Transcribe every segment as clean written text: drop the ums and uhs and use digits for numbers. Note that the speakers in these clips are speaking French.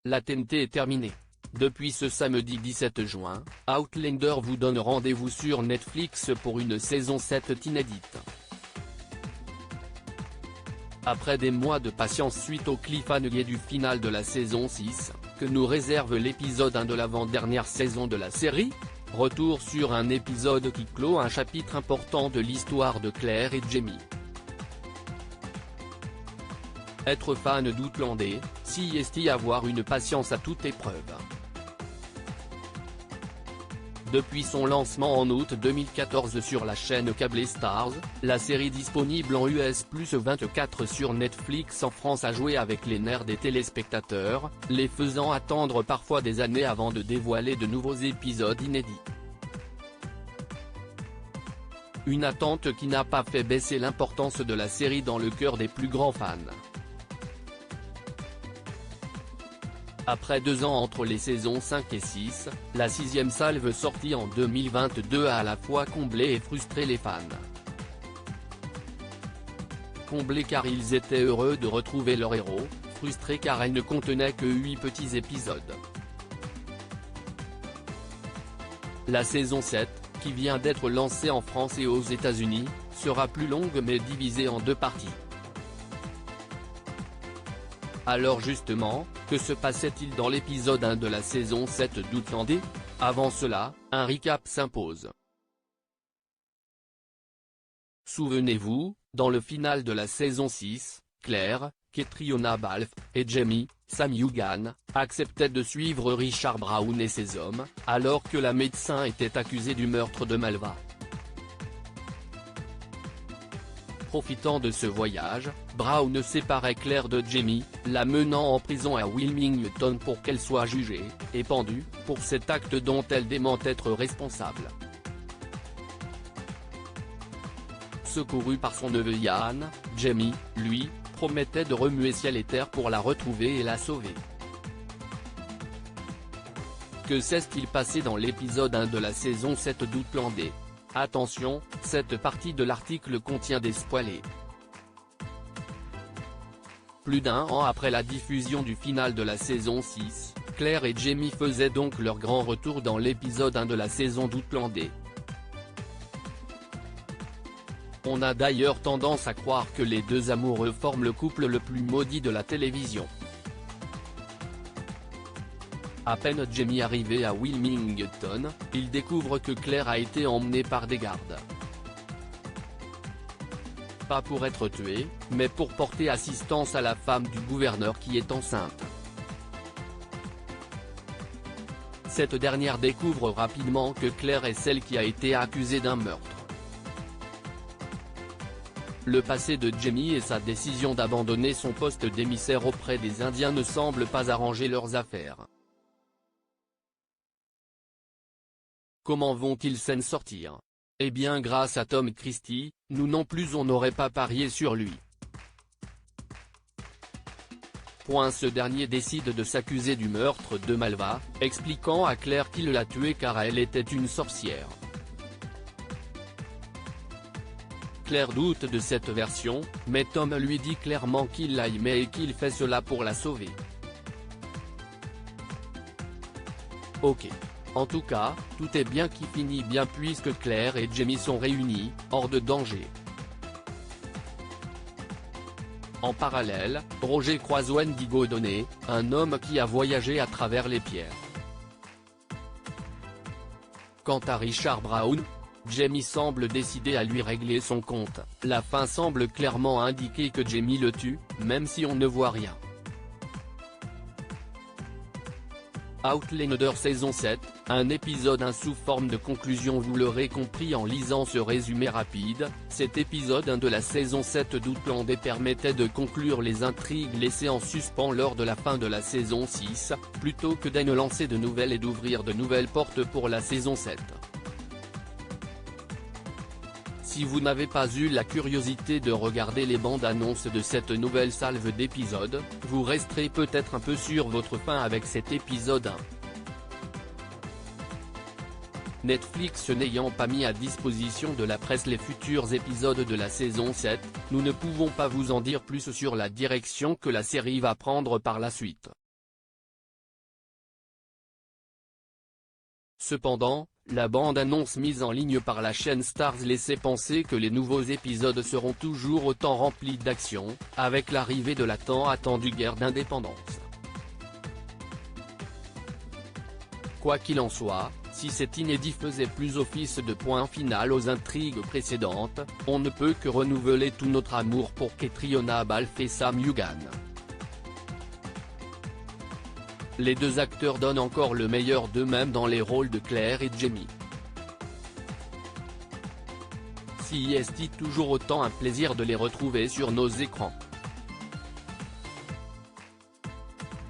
La TNT est terminée. Depuis ce samedi 17 juin, Outlander vous donne rendez-vous sur Netflix pour une saison 7 inédite. Après des mois de patience suite au cliffhanger du final de la saison 6, que nous réserve l'épisode 1 de l'avant-dernière saison de la série, retour sur un épisode qui clôt un chapitre important de l'histoire de Claire et Jamie. Être fan d'Outlander, si est avoir une patience à toute épreuve. Depuis son lancement en août 2014 sur la chaîne câblée Starz, la série disponible en US+24 sur Netflix en France a joué avec les nerfs des téléspectateurs, les faisant attendre parfois des années avant de dévoiler de nouveaux épisodes inédits. Une attente qui n'a pas fait baisser l'importance de la série dans le cœur des plus grands fans. Après 2 ans entre les saisons 5 et 6, la 6e salve sortie en 2022 a à la fois comblé et frustré les fans. Comblés car ils étaient heureux de retrouver leur héros, frustrés car elle ne contenait que 8 petits épisodes. La saison 7, qui vient d'être lancée en France et aux États-Unis, sera plus longue mais divisée en 2 parties. Alors justement, que se passait-il dans l'épisode 1 de la saison 7 d'Outlander? Avant cela, un recap s'impose. Souvenez-vous, dans le final de la saison 6, Claire, Catriona Balfe, et Jamie, Sam Egan, acceptaient de suivre Richard Brown et ses hommes, alors que la médecin était accusée du meurtre de Malva. Profitant de ce voyage, Brown séparait Claire de Jamie, la menant en prison à Wilmington pour qu'elle soit jugée, et pendue, pour cet acte dont elle dément être responsable. Secouru par son neveu Ian, Jamie, lui, promettait de remuer ciel et terre pour la retrouver et la sauver. Que s'est-il passé dans l'épisode 1 de la saison 7 d'Outlander? Attention, cette partie de l'article contient des spoilers. Plus d'1 an après la diffusion du final de la saison 6, Claire et Jamie faisaient donc leur grand retour dans l'épisode 1 de la saison d'Outlander. On a d'ailleurs tendance à croire que les deux amoureux forment le couple le plus maudit de la télévision. À peine Jamie arrivé à Wilmington, il découvre que Claire a été emmenée par des gardes. Pas pour être tuée, mais pour porter assistance à la femme du gouverneur qui est enceinte. Cette dernière découvre rapidement que Claire est celle qui a été accusée d'un meurtre. Le passé de Jamie et sa décision d'abandonner son poste d'émissaire auprès des Indiens ne semblent pas arranger leurs affaires. Comment vont-ils s'en sortir? Eh bien grâce à Tom Christie, nous non plus on n'aurait pas parié sur lui. Ce dernier décide de s'accuser du meurtre de Malva, expliquant à Claire qu'il l'a tuée car elle était une sorcière. Claire doute de cette version, mais Tom lui dit clairement qu'il l'aimait et qu'il fait cela pour la sauver. Ok. En tout cas, tout est bien qui finit bien puisque Claire et Jamie sont réunis, hors de danger. En parallèle, Roger croise Wendy Godonnet, un homme qui a voyagé à travers les pierres. Quant à Richard Brown, Jamie semble décidé à lui régler son compte, la fin semble clairement indiquer que Jamie le tue, même si on ne voit rien. Outlander saison 7, un épisode 1 sous forme de conclusion. Vous l'aurez compris en lisant ce résumé rapide, cet épisode 1 de la saison 7 d'Outlander permettait de conclure les intrigues laissées en suspens lors de la fin de la saison 6, plutôt que d'en lancer de nouvelles et d'ouvrir de nouvelles portes pour la saison 7. Si vous n'avez pas eu la curiosité de regarder les bandes annonces de cette nouvelle salve d'épisodes, vous resterez peut-être un peu sur votre faim avec cet épisode 1. Netflix n'ayant pas mis à disposition de la presse les futurs épisodes de la saison 7, nous ne pouvons pas vous en dire plus sur la direction que la série va prendre par la suite. Cependant, la bande-annonce mise en ligne par la chaîne Starz laissait penser que les nouveaux épisodes seront toujours autant remplis d'action, avec l'arrivée de la tant attendue guerre d'indépendance. Quoi qu'il en soit, si cet inédit faisait plus office de point final aux intrigues précédentes, on ne peut que renouveler tout notre amour pour Catriona Balfe et Sam Egan. Les deux acteurs donnent encore le meilleur d'eux-mêmes dans les rôles de Claire et Jamie. Si est toujours autant un plaisir de les retrouver sur nos écrans.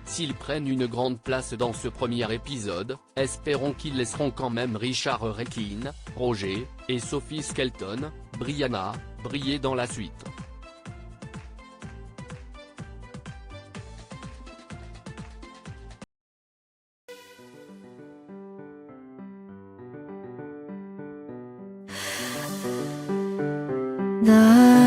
S'ils prennent une grande place dans ce premier épisode, espérons qu'ils laisseront quand même Richard Requin, Roger, et Sophie Skelton, Brianna, briller dans la suite. 나